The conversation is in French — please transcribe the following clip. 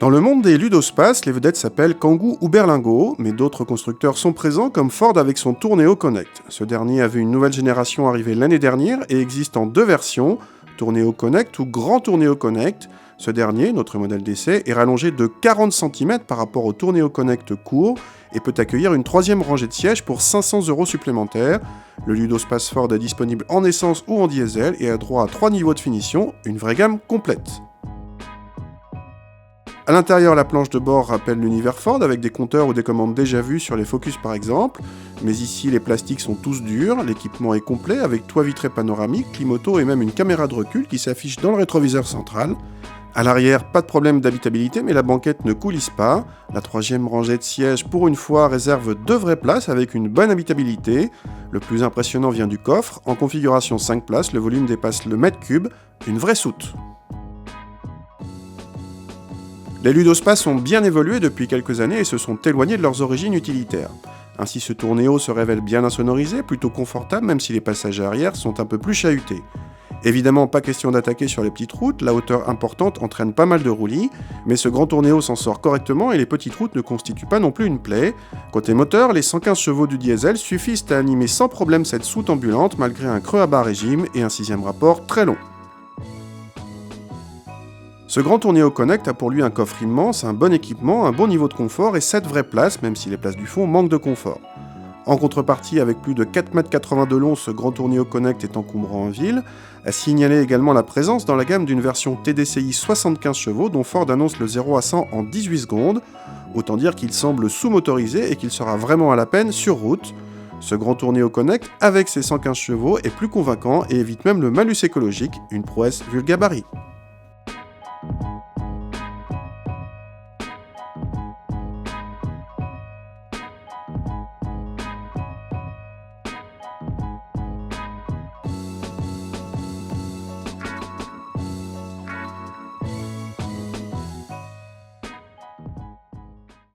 Dans le monde des ludospaces, les vedettes s'appellent Kangoo ou Berlingo, mais d'autres constructeurs sont présents comme Ford avec son Tourneo Connect. Ce dernier a vu une nouvelle génération arriver l'année dernière et existe en deux versions, Tourneo Connect ou Grand Tourneo Connect. Ce dernier, notre modèle d'essai, est rallongé de 40 cm par rapport au Tourneo Connect court et peut accueillir une troisième rangée de sièges pour 500 € supplémentaires. Le ludospace Ford est disponible en essence ou en diesel et a droit à 3 niveaux de finition, une vraie gamme complète. À l'intérieur, la planche de bord rappelle l'univers Ford avec des compteurs ou des commandes déjà vues sur les Focus par exemple, mais ici les plastiques sont tous durs, l'équipement est complet avec toit vitré panoramique, climato et même une caméra de recul qui s'affiche dans le rétroviseur central. À l'arrière, pas de problème d'habitabilité, mais la banquette ne coulisse pas. La troisième rangée de sièges, pour une fois, réserve 2 vraies places avec une bonne habitabilité. Le plus impressionnant vient du coffre. En configuration 5 places, le volume dépasse le mètre cube, une vraie soute. Les ludospaces ont bien évolué depuis quelques années et se sont éloignés de leurs origines utilitaires. Ainsi, ce Tourneo se révèle bien insonorisé, plutôt confortable même si les passages arrière sont un peu plus chahutés. Évidemment, pas question d'attaquer sur les petites routes, la hauteur importante entraîne pas mal de roulis, mais ce grand Tourneo s'en sort correctement et les petites routes ne constituent pas non plus une plaie. Côté moteur, les 115 chevaux du diesel suffisent à animer sans problème cette soute ambulante malgré un creux à bas régime et un 6e rapport très long. Ce grand Tourneo Connect a pour lui un coffre immense, un bon équipement, un bon niveau de confort et 7 vraies places, même si les places du fond manquent de confort. En contrepartie, avec plus de 4,80 m de long, ce grand Tourneo Connect est encombrant en ville. À signaler également la présence dans la gamme d'une version TDCi 75 chevaux dont Ford annonce le 0 à 100 en 18 secondes. Autant dire qu'il semble sous-motorisé et qu'il sera vraiment à la peine sur route. Ce grand Tourneo Connect, avec ses 115 chevaux, est plus convaincant et évite même le malus écologique, une prouesse vu le gabarit.